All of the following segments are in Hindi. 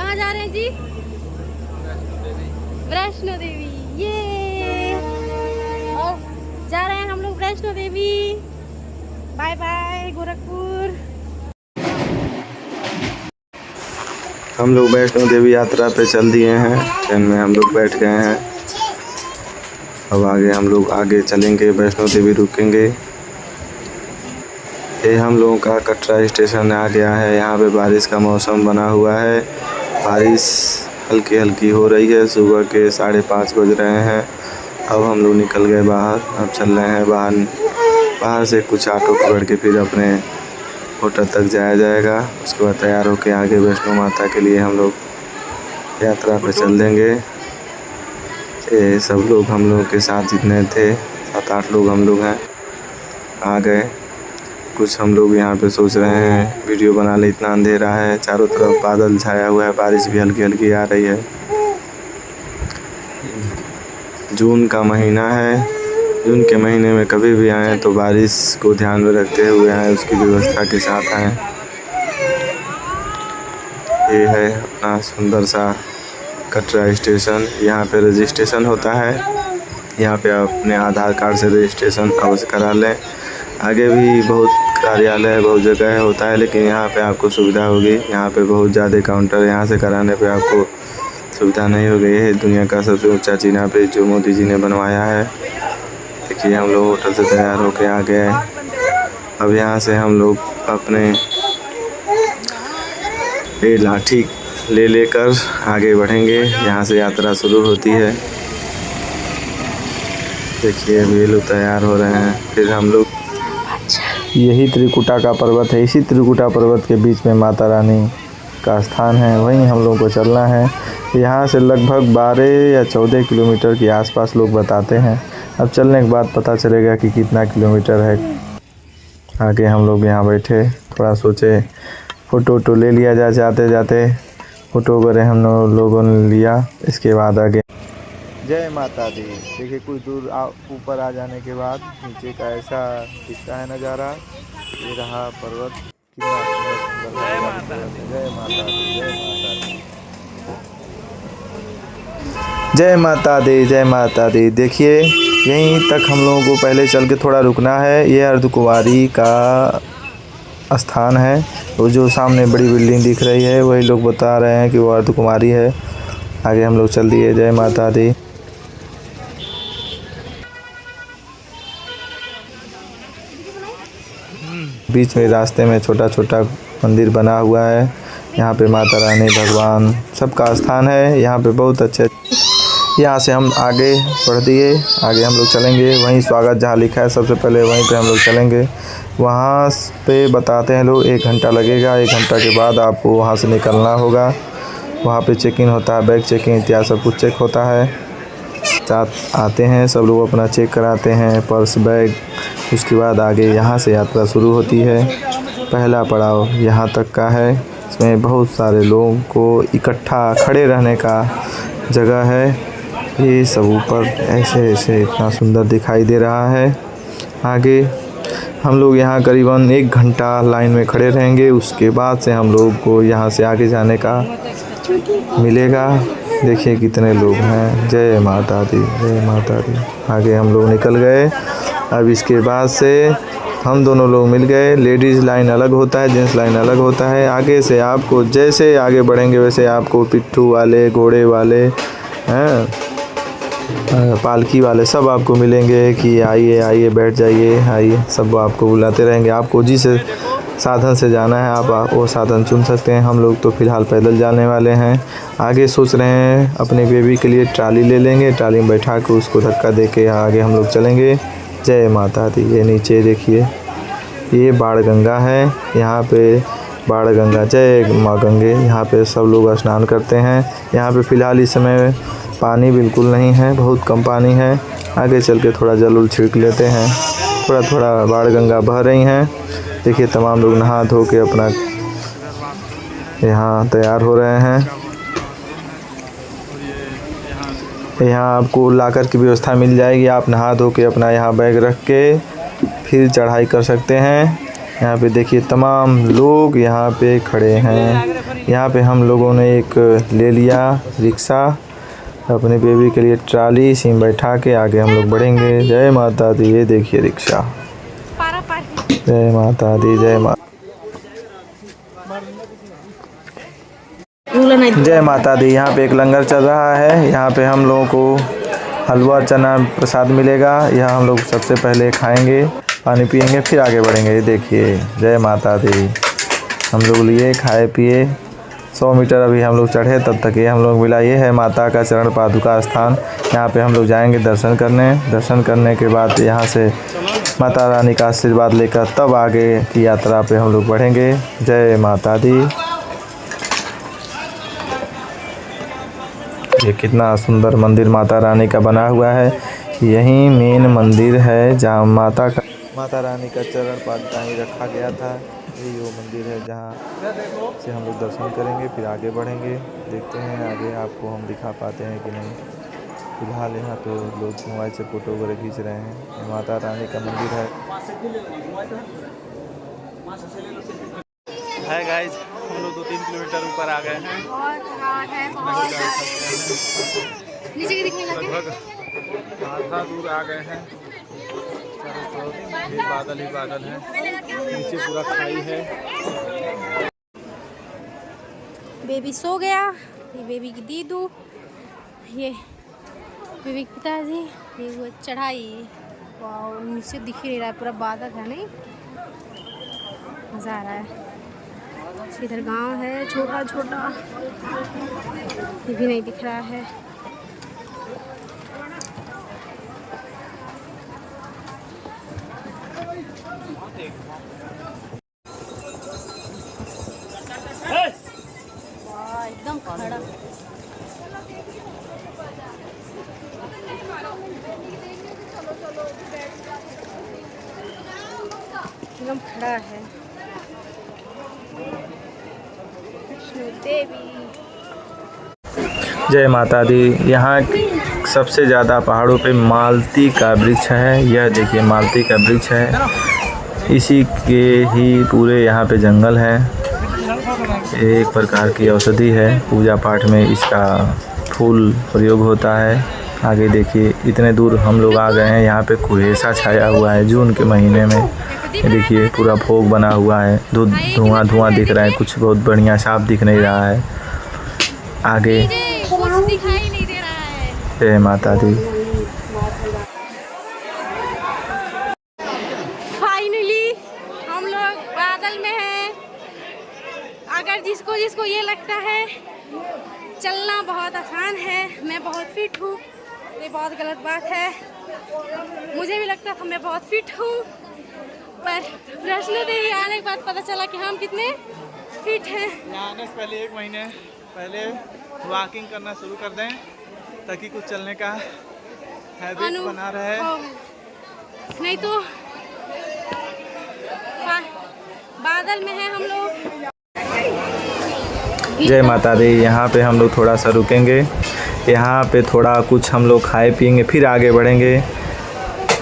कहाँ जा रहे हैं जी? वैष्णो देवी। ये और जा रहे हैं हम लोग वैष्णो देवी। Bye bye Gorakhpur. हम लोग वैष्णो देवी यात्रा पे चल दिए हैं। ट्रेन में हम लोग बैठ गए हैं। अब आगे हम लोग आगे चलेंगे, वैष्णो देवी रुकेंगे। ये हम लोगों का कटरा स्टेशन आ गया है। यहाँ पे बारिश का मौसम बना हुआ है। बारिश हल्की हल्की हो रही है। सुबह के 5:30 बज रहे हैं। अब हम लोग निकल गए बाहर। अब चल रहे हैं बाहर से कुछ ऑटो पकड़ के फिर अपने होटल तक जाया जाएगा। उसके बाद तैयार होकर आगे वैष्णो माता के लिए हम लोग यात्रा पर चल देंगे। ये सब लोग हम लोगों के साथ जितने थे 7-8 लोग हम लोग हैं, आ गए। कुछ हम लोग यहाँ पे सोच रहे हैं वीडियो बना ले, इतना अंधेरा है, चारों तरफ बादल छाया हुआ है, बारिश भी हल्की हल्की आ रही है। जून का महीना है। जून के महीने में कभी भी आएँ तो बारिश को ध्यान में रखते हुए आएँ, उसकी व्यवस्था के साथ आएँ। ये है अपना सुंदर सा कटरा स्टेशन। यहाँ पे रजिस्ट्रेशन होता है। यहाँ पे आप अपने आधार कार्ड से रजिस्ट्रेशन अवश्य करा लें। आगे भी बहुत कार्यालय बहुत जगह होता है, लेकिन यहाँ पे आपको सुविधा होगी। यहाँ पे बहुत ज़्यादा काउंटर, यहाँ से कराने पे आपको सुविधा नहीं होगी। ये दुनिया का सबसे ऊंचा चीना ब्रिज जो मोदी जी ने बनवाया है। देखिए हम लोग होटल से तैयार होके आ गए। अब यहाँ से हम लोग अपने ये लाठी लेकर आगे बढ़ेंगे। यहाँ से यात्रा शुरू होती है। देखिए अभी लोग तैयार हो रहे हैं। फिर हम लोग यही त्रिकुटा का पर्वत है। इसी त्रिकुटा पर्वत के बीच में माता रानी का स्थान है, वहीं हम लोगों को चलना है। यहाँ से लगभग 12 या 14 किलोमीटर के आसपास लोग बताते हैं। अब चलने के बाद पता चलेगा कि कितना किलोमीटर है। आगे हम लोग यहाँ बैठे, थोड़ा सोचे फ़ोटो ले लिया जाए। जाते जाते फ़ोटो वगैरह हम लोगों ने लिया। इसके बाद आगे जय माता दी। देखिए कुछ दूर ऊपर आ जाने के बाद नीचे का ऐसा दिखता है नज़ारा। ये रहा पर्वत, कितना सुंदर है। जय माता दी, जय माता दी, जय माता दी, जय माता दी। देखिए यहीं तक हम लोगों को पहले चल के थोड़ा रुकना है। ये अर्धकुंवारी का स्थान है। वो जो सामने बड़ी बिल्डिंग दिख रही है, वही लोग बता रहे हैं कि वो अर्धकुंवारी है। आगे हम लोग चल दिए। जय माता दी। बीच में रास्ते में छोटा छोटा मंदिर बना हुआ है। यहाँ पे माता रानी भगवान सबका स्थान है। यहाँ पे बहुत अच्छे। यहाँ से हम आगे बढ़ दिए। आगे हम लोग चलेंगे, वहीं स्वागत जहाँ लिखा है सबसे पहले वहीं पे हम लोग चलेंगे। वहाँ पे बताते हैं लोग 1 घंटा लगेगा। 1 घंटा के बाद आपको वहाँ से निकलना होगा। वहाँ पे चेक इन होता है, बैग चेक इन इत्यादि सब कुछ चेक होता है। साथ आते हैं सब लोग, अपना चेक कराते हैं, पर्स बैग। उसके बाद आगे यहाँ से यात्रा शुरू होती है। पहला पड़ाव यहाँ तक का है। इसमें बहुत सारे लोगों को इकट्ठा खड़े रहने का जगह है। ये सब ऊपर ऐसे ऐसे इतना सुंदर दिखाई दे रहा है। आगे हम लोग यहाँ करीबन 1 घंटा लाइन में खड़े रहेंगे। उसके बाद से हम लोग को यहाँ से आगे जाने का मिलेगा। देखिए कितने लोग हैं। जय माता दी, जय माता दी। आगे हम लोग निकल गए। अब इसके बाद से हम दोनों लोग मिल गए। लेडीज़ लाइन अलग होता है, जेंट्स लाइन अलग होता है। आगे से आपको जैसे आगे बढ़ेंगे वैसे आपको पिट्ठू वाले, घोड़े वाले हैं, पालकी वाले सब आपको मिलेंगे कि आइए आइए बैठ जाइए, आइए। सब आपको बुलाते रहेंगे। आपको जिस साधन से जाना है आप वो साधन चुन सकते हैं। हम लोग तो फ़िलहाल पैदल जाने वाले हैं। आगे सोच रहे हैं अपने बेबी के लिए ट्राली ले लेंगे। ट्राली में बैठा के उसको धक्का दे के आगे हम लोग चलेंगे। जय माता दी। ये नीचे देखिए ये बाण गंगा है। यहाँ पे बाण गंगा, जय माँ गंगे। यहाँ पे सब लोग स्नान करते हैं। यहाँ पे फ़िलहाल इस समय पानी बिल्कुल नहीं है, बहुत कम पानी है। आगे चल के थोड़ा जल उल छिड़क लेते हैं। थोड़ा थोड़ा बाण गंगा बह रही हैं। देखिए तमाम लोग नहा धो के अपना यहाँ तैयार हो रहे हैं। यहाँ आपको लाकर की व्यवस्था मिल जाएगी। आप नहा धो के अपना यहाँ बैग रख के फिर चढ़ाई कर सकते हैं। यहाँ पे देखिए तमाम लोग यहाँ पे खड़े हैं। यहाँ पे हम लोगों ने एक ले लिया रिक्शा, अपने बेबी के लिए ट्राली सिम बैठा के आगे हम लोग बढ़ेंगे। जय माता दी। ये देखिए रिक्शा। जय माता दी। जय माता। जय माता दी। यहाँ पे एक लंगर चल रहा है। यहाँ पे हम लोगों को हलवा चना प्रसाद मिलेगा। यह हम लोग सबसे पहले खाएंगे, पानी पिएंगे, फिर आगे बढ़ेंगे। ये देखिए जय माता दी। हम लोग लिए, खाए पिए, 100 मीटर अभी हम लोग चढ़े तब तक ये हम लोग मिला। ये है माता का चरण पादुका स्थान। यहाँ पे हम लोग जाएंगे दर्शन करने। दर्शन करने के बाद यहाँ से माता रानी का आशीर्वाद लेकर तब आगे की यात्रा पे हम लोग बढ़ेंगे। जय माता दी। ये कितना सुंदर मंदिर माता रानी का बना हुआ है। यही मेन मंदिर है जहाँ माता रानी का चरण पादुका ही रखा गया था। यही वो मंदिर है जहाँ से हम लोग दर्शन करेंगे, फिर आगे बढ़ेंगे। देखते हैं आगे आपको हम दिखा पाते हैं कि नहीं। फिलहाल यहाँ पे लोग मोबाइल से फ़ोटो वगैरह खींच रहे हैं। ये माता रानी का मंदिर है। हाय गाइस, हम लोग 2-3 किलोमीटर ऊपर आ गए हैं। लगभग आधा दूर आ गए हैं। ये बादल ही बादल है, नीचे पूरा खाई है। बेबी सो गया। ये बेबी की दीदू, ये बेबी के पिताजी, ये वो चढ़ाई। वाह, नीचे दिख ही नहीं रहा है, पूरा बादल है। नहीं, मज़ा आ रहा है। इधर गांव है छोटा छोटा, ये भी नहीं दिख रहा है। एकदम खड़ा, एकदम खड़ा है देवी। जय माता दी। यहाँ सबसे ज़्यादा पहाड़ों पे मालती का वृक्ष है। यह देखिए मालती का वृक्ष है। इसी के ही पूरे यहाँ पे जंगल है। एक प्रकार की औषधि है। पूजा पाठ में इसका फूल प्रयोग होता है। आगे देखिए इतने दूर हम लोग आ गए हैं। यहाँ पे कुहेसा छाया हुआ है जून के महीने में। ये देखिए पूरा भोग बना हुआ है। धुआं धुआं दिख रहा है, कुछ बहुत बढ़िया साफ दिख नहीं रहा है। आगे दिखाई नहीं दे रहा है। जय माता दी। फाइनली हम लोग बादल में हैं। अगर जिसको जिसको ये लगता है चलना बहुत आसान है, मैं बहुत फिट हूँ, ये बहुत गलत बात है। मुझे भी लगता था मैं बहुत फिट हूँ, पर वैष्णो देवी आने के बाद पता चला कि हम कितने फिट हैं। यहाँ आने से पहले 1 महीने पहले वॉकिंग करना शुरू कर दें ताकि कुछ चलने का हैबिट बना रहे। नहीं तो बादल में है हम लोग। जय माता दी। यहाँ पे हम लोग थोड़ा सा रुकेंगे। यहाँ पे थोड़ा कुछ हम लोग खाए पिएंगे, फिर आगे बढ़ेंगे।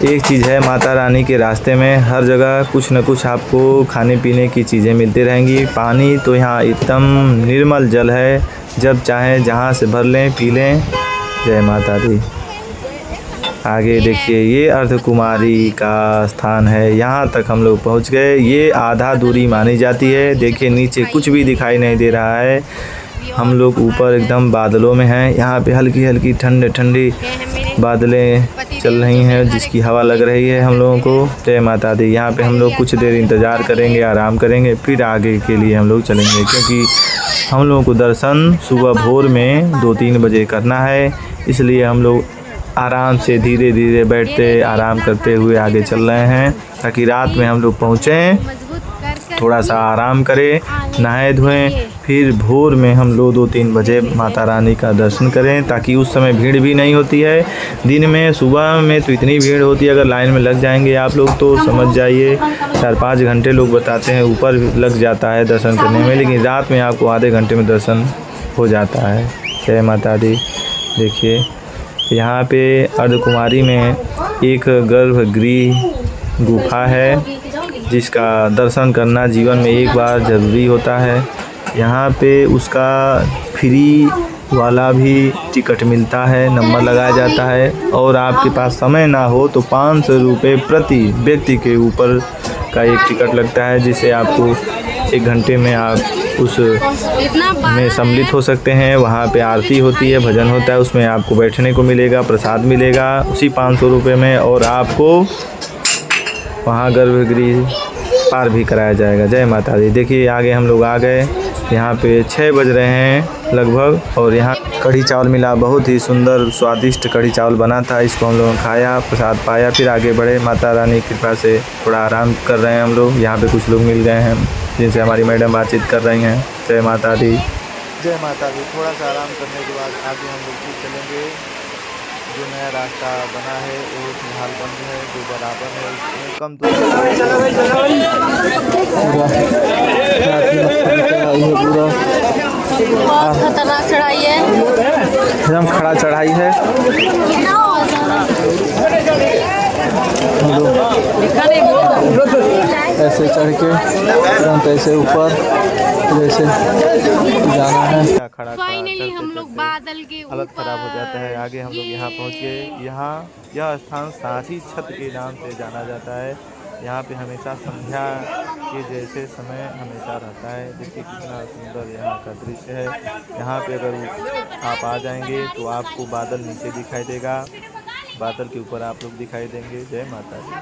एक चीज़ है, माता रानी के रास्ते में हर जगह कुछ न कुछ आपको खाने पीने की चीज़ें मिलती रहेंगी। पानी तो यहाँ एकदम निर्मल जल है, जब चाहें जहाँ से भर लें पी लें। जय माता दी। आगे देखिए ये अर्धकुमारी का स्थान है। यहाँ तक हम लोग पहुँच गए। ये आधा दूरी मानी जाती है। देखिए नीचे कुछ भी दिखाई नहीं दे रहा है। हम लोग ऊपर एकदम बादलों में हैं। यहाँ पे हल्की हल्की ठंडी ठंडी बादलें चल रही हैं, जिसकी हवा लग रही है हम लोगों को। जय माता दी। यहाँ पे हम लोग कुछ देर इंतज़ार करेंगे, आराम करेंगे, फिर आगे के लिए हम लोग चलेंगे, क्योंकि हम लोगों को दर्शन सुबह भोर में 2-3 बजे करना है। इसलिए हम लोग आराम से धीरे धीरे बैठते आराम करते हुए आगे चल रहे हैं, ताकि रात में हम लोग पहुँचें, थोड़ा सा आराम करें, नहाए धोएं, फिर भोर में हम लोग 2-3 बजे माता रानी का दर्शन करें, ताकि उस समय भीड़ भी नहीं होती है। दिन में सुबह में तो इतनी भीड़ होती है, अगर लाइन में लग जाएंगे आप लोग तो समझ जाइए 4-5 घंटे लोग बताते हैं ऊपर लग जाता है दर्शन करने में, लेकिन रात में आपको आधे घंटे में दर्शन हो जाता है। जय माता दी। देखिए यहाँ पे अर्धकुमारी में एक गर्भगृह गुफा है, जिसका दर्शन करना जीवन में एक बार ज़रूरी होता है। यहाँ पे उसका फ्री वाला भी टिकट मिलता है, नंबर लगाया जाता है। और आपके पास समय ना हो तो 500 रुपये प्रति व्यक्ति के ऊपर का एक टिकट लगता है, जिससे आपको 1 घंटे में आप उस में सम्मिलित हो सकते हैं। वहाँ पे आरती होती है, भजन होता है, उसमें आपको बैठने को मिलेगा, प्रसाद मिलेगा उसी 500 रुपये में, और आपको वहाँ गर्भगृह पार भी कराया जाएगा। जय माता दी। देखिए आगे हम लोग आ गए, यहाँ पे 6 बज रहे हैं लगभग, और यहाँ कढ़ी चावल मिला, बहुत ही सुंदर स्वादिष्ट कढ़ी चावल बना था। इसको हम लोगों ने खाया, प्रसाद पाया, फिर आगे बढ़े। माता रानी की कृपा से थोड़ा आराम कर रहे हैं हम लोग। यहाँ पे कुछ लोग मिल गए हैं जिनसे हमारी मैडम बातचीत कर रही हैं। जय माता दी। जय माता दी। थोड़ा सा आराम करने के बाद आगे हम लोग फिर चलेंगे। जो नया रास्ता बना है वो फिलहाल बंद है, जो बराबर है उसमें कम पूरा बहुत खतरनाक चढ़ाई है, एकदम खड़ा चढ़ाई है। ऐसे चढ़ के तुरंत ऐसे ऊपर जैसे जाना है। फाइनली हम लोग बादल के ऊपर। हालत ख़राब हो जाता है। आगे हम लोग यहाँ पहुँच गए। यहाँ यह स्थान सांची छत के नाम से जाना जाता है। यहाँ पे हमेशा संध्या के जैसे समय हमेशा रहता है। देखिए कितना सुंदर यहाँ का दृश्य है। यहाँ पे अगर आप आ जाएंगे तो आपको बादल नीचे दिखाई देगा, बादल के ऊपर आप लोग दिखाई देंगे। जय माता दी।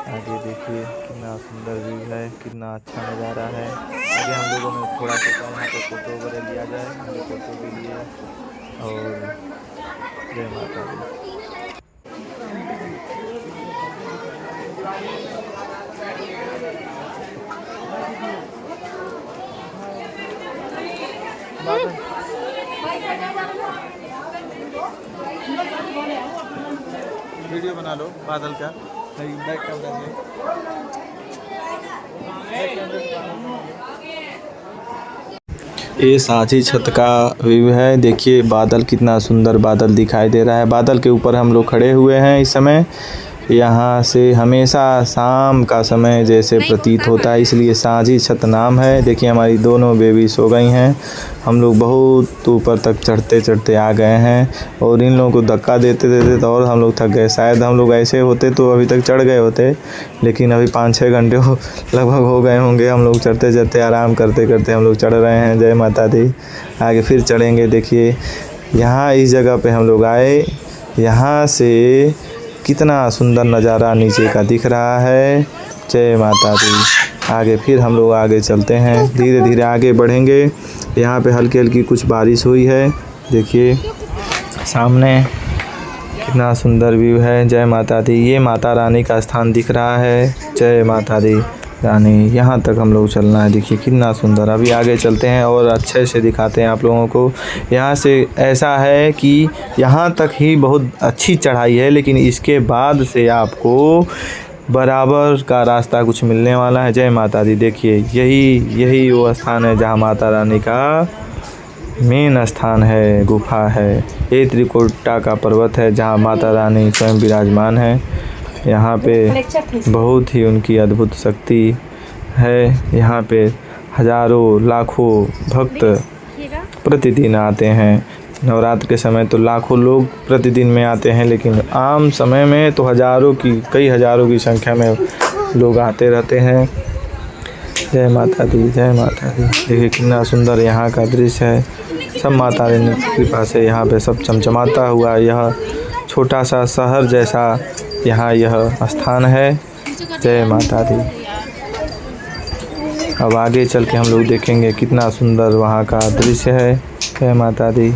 आगे देखिए कितना सुंदर व्यू है, कितना अच्छा नज़ारा है। आगे हम लोगों ने थोड़ा सा यहाँ पे फ़ोटो वगैरह लिया जाए, हमने फ़ोटो भी लिए। और जय माता दी। वीडियो बना लो बादल का, बैक कैमरा से। ये सांची छत का व्यू है। देखिए बादल कितना सुंदर बादल दिखाई दे रहा है। बादल के ऊपर हम लोग खड़े हुए हैं इस समय। यहाँ से हमेशा शाम का समय जैसे प्रतीत होता है, इसलिए सांची छत नाम है। देखिए हमारी दोनों बेबी सो गई हैं। हम लोग बहुत ऊपर तक चढ़ते चढ़ते आ गए हैं, और इन लोगों को धक्का देते देते तो और हम लोग थक गए। शायद हम लोग ऐसे होते तो अभी तक चढ़ गए होते, लेकिन अभी 5-6 घंटे लगभग हो गए होंगे। हम लोग चढ़ते चढ़ते आराम करते करते हम लोग चढ़ रहे हैं। जय माता दी। आगे फिर चढ़ेंगे। देखिए यहाँ इस जगह पे हम लोग आए, यहाँ से कितना सुंदर नज़ारा नीचे का दिख रहा है। जय माता दी। आगे फिर हम लोग आगे चलते हैं, धीरे धीरे आगे बढ़ेंगे। यहाँ पे हल्की हल्की कुछ बारिश हुई है। देखिए सामने कितना सुंदर व्यू है। जय माता दी। ये माता रानी का स्थान दिख रहा है। जय माता दी रानी। यहाँ तक हम लोग चलना है। देखिए कितना सुंदर। अभी आगे चलते हैं और अच्छे से दिखाते हैं आप लोगों को। यहाँ से ऐसा है कि यहाँ तक ही बहुत अच्छी चढ़ाई है, लेकिन इसके बाद से आपको बराबर का रास्ता कुछ मिलने वाला है। जय माता दी। देखिए यही वो स्थान है जहाँ माता रानी का मेन स्थान है, गुफा है। ये त्रिकुटा का पर्वत है जहाँ माता रानी स्वयं विराजमान है। यहाँ पे बहुत ही उनकी अद्भुत शक्ति है। यहाँ पे हजारों लाखों भक्त प्रतिदिन आते हैं। नवरात्र के समय तो लाखों लोग प्रतिदिन में आते हैं, लेकिन आम समय में तो कई हजारों की संख्या में लोग आते रहते हैं। जय माता दी। जय माता दी। देखिए कितना सुंदर यहाँ का दृश्य है। सब माता रानी की कृपा से यहाँ पे सब चमचमाता हुआ यह छोटा सा शहर जैसा यहाँ यह स्थान है। जय माता दी। अब आगे चल के हम लोग देखेंगे कितना सुंदर वहाँ का दृश्य है। जय माता दी।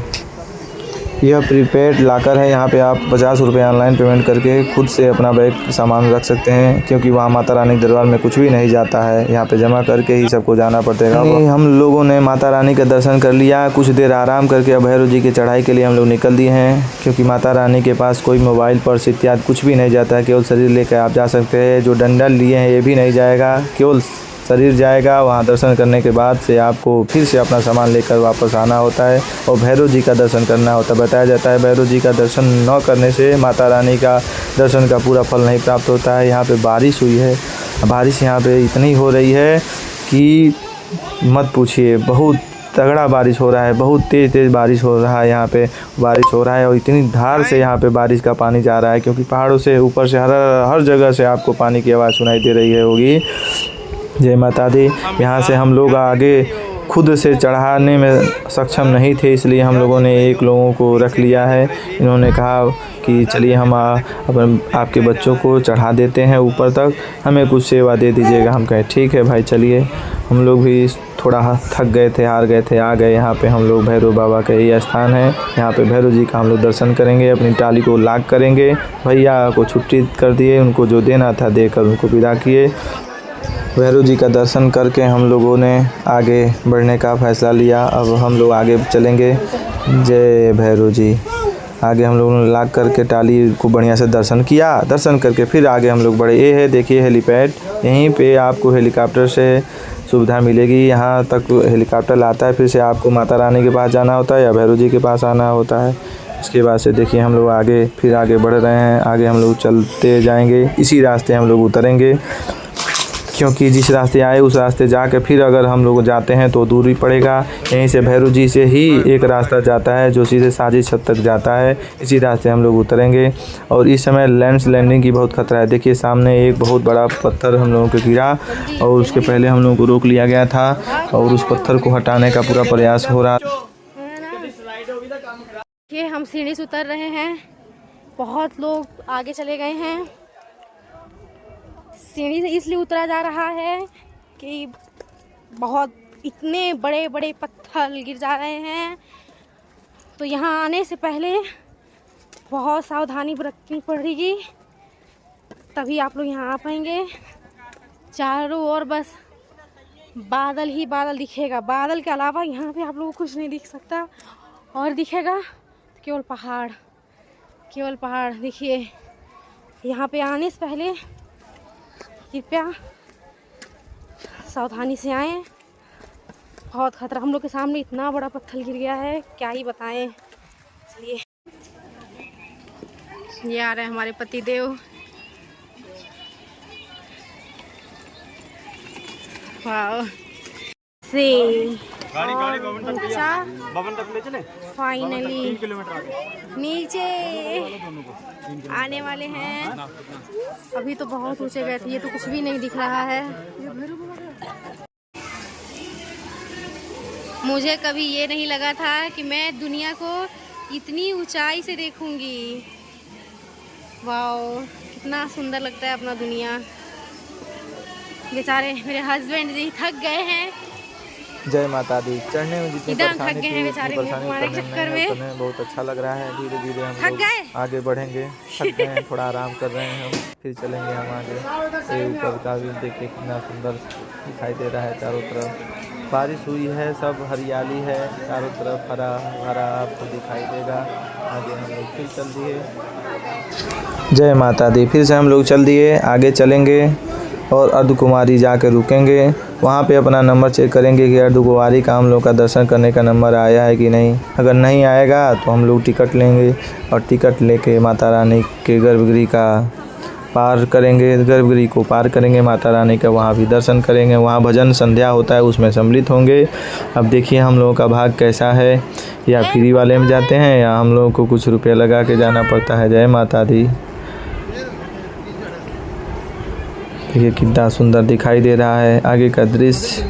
यह प्रीपेड लॉकर है। यहाँ पे आप 50 रुपये ऑनलाइन पेमेंट करके खुद से अपना बैग सामान रख सकते हैं, क्योंकि वहाँ माता रानी दरबार में कुछ भी नहीं जाता है। यहाँ पे जमा करके ही सबको जाना पड़ेगा। हम लोगों ने माता रानी का दर्शन कर लिया, कुछ देर आराम करके अब भैरव जी की चढ़ाई के लिए हम लोग निकल दिए हैं, क्योंकि माता रानी के पास कोई मोबाइल पर्स इत्यादि कुछ भी नहीं जाता है। केवल शरीर लेकर आप जा सकते हैं। जो डंडा लिए हैं ये भी नहीं जाएगा, केवल शरीर जाएगा। वहाँ दर्शन करने के बाद से आपको फिर से अपना सामान लेकर वापस आना होता है और भैरव जी का दर्शन करना होता है। बताया जाता है भैरव जी का दर्शन न करने से माता रानी का दर्शन का पूरा फल नहीं प्राप्त होता है। यहाँ पे बारिश हुई है। बारिश यहाँ पे इतनी हो रही है कि मत पूछिए, बहुत तगड़ा बारिश हो रहा है, बहुत तेज़ बारिश हो रहा है। यहाँ पे बारिश हो रहा है और इतनी धार से यहाँ पे बारिश का पानी जा रहा है, क्योंकि पहाड़ों से ऊपर से हर जगह से आपको पानी की आवाज़ सुनाई दे रही है होगी। जय माता दी। यहाँ से हम लोग आगे खुद से चढ़ाने में सक्षम नहीं थे, इसलिए हम लोगों ने एक लोगों को रख लिया है। इन्होंने कहा कि चलिए हम आपके बच्चों को चढ़ा देते हैं ऊपर तक, हमें कुछ सेवा दे दीजिएगा। हम कहे ठीक है भाई चलिए। हम लोग भी थोड़ा थक गए थे, हार गए थे, आ गए। यहाँ पे हम लोग भैरव बाबा का ये स्थान है। यहाँ पे भैरव जी का हम लोग दर्शन करेंगे, अपनी टाली को लाग करेंगे। भैया को छुट्टी कर दिए, उनको जो देना था देकर उनको विदा किए। भैरव जी का दर्शन करके हम लोगों ने आगे बढ़ने का फ़ैसला लिया। अब हम लोग आगे चलेंगे। जय भैरव जी। आगे हम लोगों ने लाग करके टाली को बढ़िया से दर्शन किया। दर्शन करके फिर आगे हम लोग बढ़े। ये है देखिए हेलीपैड, यहीं पे आपको हेलीकॉप्टर से सुविधा मिलेगी। यहाँ तक हेलीकॉप्टर लाता है, फिर से आपको माता रानी के पास जाना होता है या भैरव जी के पास आना होता है। इसके बाद से देखिए हम लोग आगे फिर आगे बढ़ रहे हैं। आगे हम लोग चलते जाएंगे, इसी रास्ते हम लोग उतरेंगे, क्योंकि जिस रास्ते आए उस रास्ते जाकर फिर अगर हम लोग जाते हैं तो दूरी पड़ेगा। यहीं से भैरव जी से ही एक रास्ता जाता है जो सीधे साजिद छत तक जाता है, इसी रास्ते हम लोग उतरेंगे। और इस समय लैंडिंग की बहुत खतरा है। देखिए सामने एक बहुत बड़ा पत्थर हम लोगों को गिरा और उसके पहले हम लोगों को रोक लिया गया था और उस पत्थर को हटाने का पूरा प्रयास हो रहा। ये हम सीढ़ी से उतर रहे हैं, बहुत लोग आगे चले गए हैं। सीढ़ी से इसलिए उतरा जा रहा है कि बहुत इतने बड़े बड़े पत्थर गिर जा रहे हैं, तो यहाँ आने से पहले बहुत सावधानी बरतनी पड़ेगी, तभी आप लोग यहाँ आ पाएंगे। चारों ओर बस बादल ही बादल दिखेगा, बादल के अलावा यहाँ पे आप लोगों को कुछ नहीं दिख सकता, और दिखेगा तो केवल पहाड़, केवल पहाड़। देखिए यहाँ पे आने से पहले कृपया सावधानी से आएँ, बहुत खतरा। हम लोग के सामने इतना बड़ा पत्थर गिर गया है, क्या ही बताएं। चलिए, ये आ रहे हैं हमारे पति देव। वाह से फाइनली नीचे आने वाले हैं। अभी तो बहुत ऊंचे गए थे, ये तो कुछ भी नहीं दिख रहा है। मुझे कभी ये नहीं लगा था कि मैं दुनिया को इतनी ऊंचाई से देखूंगी। वाओ, कितना सुंदर लगता है अपना दुनिया। बेचारे मेरे हस्बैंड जी थक गए हैं। जय माता दी। चढ़ने में जितनी परेशानी थी, बेचारे हमारे चक्कर में बहुत अच्छा लग रहा है। धीरे धीरे हम थक लोग गए, आगे बढ़ेंगे। थक गए हैं, थोड़ा आराम कर रहे हैं, हम फिर चलेंगे हम आगे। ये ऊपर का व्यू देखिए कितना सुंदर दिखाई दे रहा है। चारों तरफ बारिश हुई है, सब हरियाली है, चारों तरफ हरा भरा आपको दिखाई देगा। आगे हम लोग फिर चल दिए। जय माता दी। फिर से हम लोग चल दिए, आगे चलेंगे और अर्धकुमारी जाकर रुकेंगे। वहाँ पे अपना नंबर चेक करेंगे कि अर्धकुमारी का हम लोग का दर्शन करने का नंबर आया है कि नहीं। अगर नहीं आएगा तो हम लोग टिकट लेंगे और टिकट लेके माता रानी के गर्भगृह का पार करेंगे। गर्भगृह को पार करेंगे, माता रानी का वहाँ भी दर्शन करेंगे। वहाँ भजन संध्या होता है, उसमें सम्मिलित होंगे। अब देखिए हम लोगों का भाग कैसा है, या फ्री वाले में जाते हैं या हम लोगों को कुछ रुपये लगा के जाना पड़ता है। जय माता दी। ये कितना सुंदर दिखाई दे रहा है आगे का दृश्य।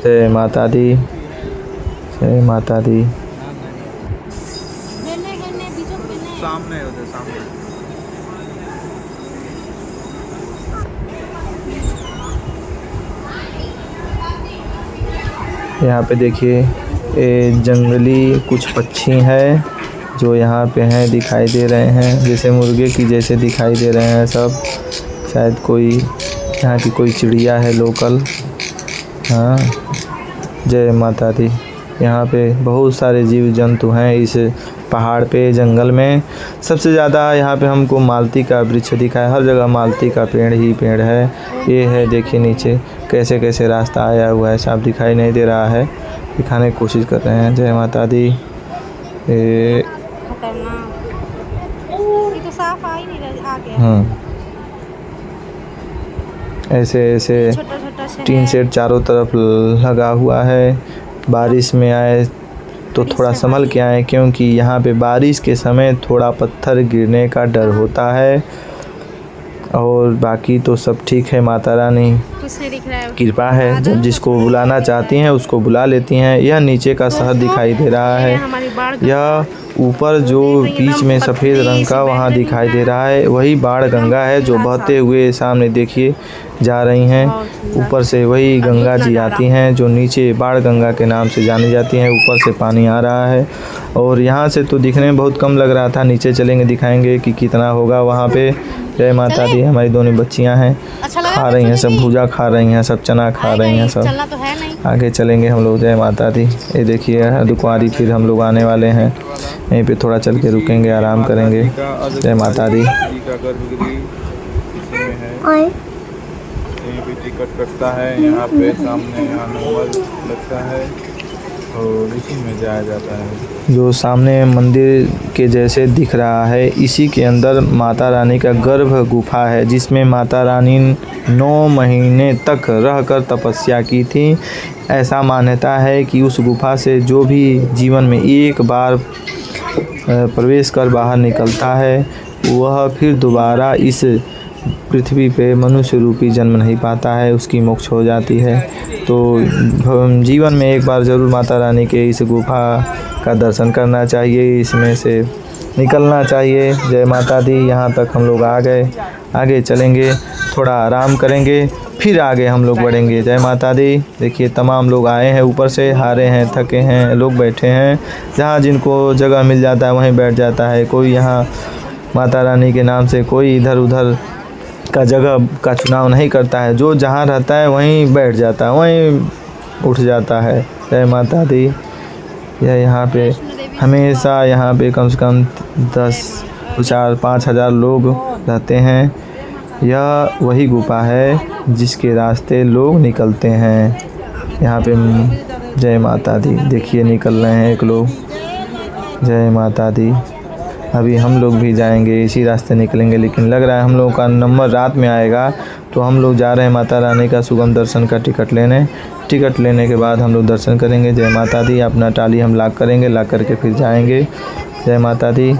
जय माता दी, जय माता दी। सामने होते सामने। यहाँ पे देखिए ये जंगली कुछ पक्षी हैं जो यहाँ पे हैं, दिखाई दे रहे हैं जैसे मुर्गे की जैसे दिखाई दे रहे हैं सब। शायद कोई यहाँ की कोई चिड़िया है लोकल। हाँ, जय माता दी। यहाँ पे बहुत सारे जीव जंतु हैं इस पहाड़ पे, जंगल में। सबसे ज़्यादा यहाँ पे हमको मालती का वृक्ष दिखा है, हर जगह मालती का पेड़ ही पेड़ है। ये है देखिए नीचे कैसे कैसे रास्ता आया हुआ है, साफ दिखाई नहीं दे रहा है, दिखाने की कोशिश कर रहे हैं। जय माता दी। ये तो साफ आ ही नहीं रहा, आ गया। ऐसे ऐसे छोटा छोटा टच है। टीन शेड चारों तरफ लगा हुआ है। बारिश में आए तो थोड़ा संभल के आए, क्योंकि यहाँ पे बारिश के समय थोड़ा पत्थर गिरने का डर होता है। और बाकी तो सब ठीक है। माता रानी कुछ नहीं दिख रहा है। कृपा है, जब जिसको बुलाना चाहती हैं उसको बुला लेती हैं। यह नीचे का शहर दिखाई दे रहा है। हमारी बाढ़ यह ऊपर जो बीच में सफ़ेद रंग का वहाँ दिखाई दे रहा है, वही बाण गंगा है जो बहते हुए सामने देखिए जा रही हैं। ऊपर से वही गंगा जी आती हैं जो नीचे बाण गंगा के नाम से जानी जाती हैं। ऊपर से पानी आ रहा है और यहाँ से तो दिखने में बहुत कम लग रहा था। नीचे चलेंगे, दिखाएंगे कि कितना होगा वहाँ पे। जय माता दी। हमारी दोनों बच्चियाँ हैं, खा रही हैं, सब भूजा खा रही हैं, सब चना खा रही हैं, सब। चलना तो है नहीं। आगे चलेंगे हम लोग। जय माता दी। ये देखिए दुकानी, फिर हम लोग आने वाले हैं। यहीं पे थोड़ा चल के रुकेंगे, आराम करेंगे। जय माता दी। यहीं पे टिकट कटता है, यहाँ पे सामने यहाँ नंबर लगता है और इसी में जाया जाता है। जो सामने मंदिर के जैसे दिख रहा है, इसी के अंदर माता रानी का गर्भ गुफा है, जिसमें माता रानी 9 महीने तक रहकर तपस्या की थी। ऐसा मान्यता है कि उस गुफा से जो भी जीवन में एक बार प्रवेश कर बाहर निकलता है, वह फिर दोबारा इस पृथ्वी पे मनुष्य रूपी जन्म नहीं पाता है, उसकी मोक्ष हो जाती है। तो जीवन में एक बार ज़रूर माता रानी के इस गुफा का दर्शन करना चाहिए, इसमें से निकलना चाहिए। जय माता दी। यहाँ तक हम लोग आ गए, आगे चलेंगे, थोड़ा आराम करेंगे, फिर आगे हम लोग बढ़ेंगे। जय माता दी। देखिए तमाम लोग आए हैं, ऊपर से हारे हैं, थके हैं, लोग बैठे हैं। जहाँ जिनको जगह मिल जाता है वहीं बैठ जाता है। कोई यहाँ माता रानी के नाम से कोई इधर उधर का जगह का चुनाव नहीं करता है। जो जहाँ रहता है वहीं बैठ जाता है, वहीं उठ जाता है। जय माता दी। यह यहाँ पे हमेशा यहाँ पे कम से कम 10-5 हज़ार लोग रहते हैं। यह वही गुफा है जिसके रास्ते लोग निकलते हैं। यहाँ पे जय माता दी। देखिए निकल रहे हैं एक लोग। जय माता दी। अभी हम लोग भी जाएंगे, इसी रास्ते निकलेंगे, लेकिन लग रहा है हम लोगों का नंबर रात में आएगा, तो हम लोग जा रहे हैं माता रानी का सुगम दर्शन का टिकट लेने। टिकट लेने के बाद हम लोग दर्शन करेंगे। जय माता दी। अपना टाली हम लॉक करेंगे, लॉक करके फिर जाएंगे। जय माता दी।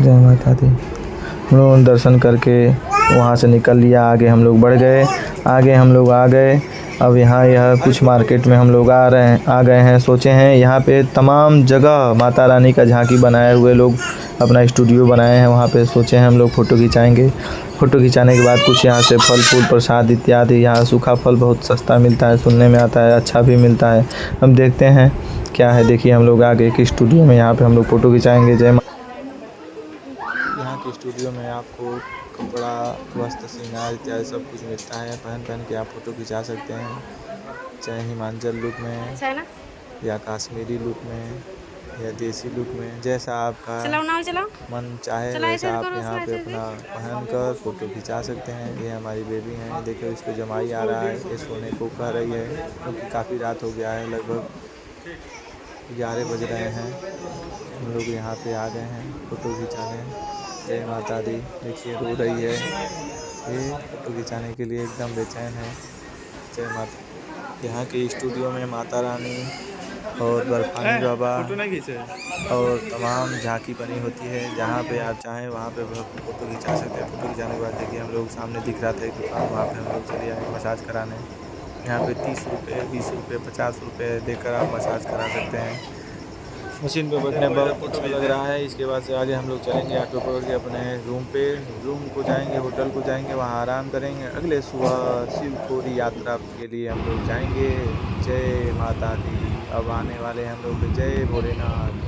जय माता दी। हम लोग दर्शन करके वहाँ से निकल लिया, आगे हम लोग बढ़ गए, आगे हम लोग आ गए। अब यहाँ यह कुछ मार्केट में हम लोग आ गए हैं। सोचे हैं यहाँ पे तमाम जगह माता रानी का झांकी बनाए हुए लोग अपना स्टूडियो बनाए हैं। वहाँ पे सोचे हैं हम लोग फ़ोटो खिंचाएंगे। फ़ोटो खिंचाने के बाद कुछ यहाँ से फल फूल प्रसाद इत्यादि, यहाँ सूखा फल बहुत सस्ता मिलता है, सुनने में आता है, अच्छा भी मिलता है। हम देखते हैं क्या है। देखिए हम लोग आगे एक स्टूडियो में, यहाँ पर हम लोग फ़ोटो खिंचाएँगे। जय यहाँ के स्टूडियो में आपको कपड़ा, वस्त्र, श्रृंगार इत्यादि सब कुछ मिलता है। पहन के आप फ़ोटो खिंचा सकते हैं, चाहे हिमाचल लुक में या कश्मीरी लुक में या देसी लुक में, जैसा आपका मन चाहे वैसा आप यहाँ पे अपना पहन कर फ़ोटो खिंचा सकते हैं। ये हमारी बेबी हैं, देखो इसको जमाई आ रहा है, ये सोने को कह रही है, क्योंकि काफ़ी रात हो गया है, लगभग 11 बज रहे हैं। हम लोग यहाँ पे आ गए हैं फ़ोटो खिंचाने। जय माता दी। देखिए रो रही है, ये फ़ोटो खिंचाने के लिए एकदम बेचैन है। जय माता। यहाँ के स्टूडियो में माता रानी और बर्फानी बाबा और तमाम झांकी बनी होती है। जहाँ पे आप चाहें वहाँ पे फ़ोटो खिंचा सकते हैं। फ़ोटो खिंचाने के बाद देखिए हम लोग सामने दिख रहा था एक दुकान, वहाँ पे हम लोग चले आए मसाज कराने। यहाँ पे 30 रुपये, 20 रुपये, 50 रुपये देकर आप मसाज करा सकते हैं। मशीन पे बैठने बहुत अच्छा लग रहा है। इसके बाद से आगे हम लोग चलेंगे ऑटो पकड़ के अपने रूम को जाएंगे, होटल को जाएंगे, वहाँ आराम करेंगे। अगले सुबह शिवखोरी यात्रा के लिए हम लोग जाएंगे। जय माता दी। अब आने वाले हैं हम लोग। जय भोलेनाथ।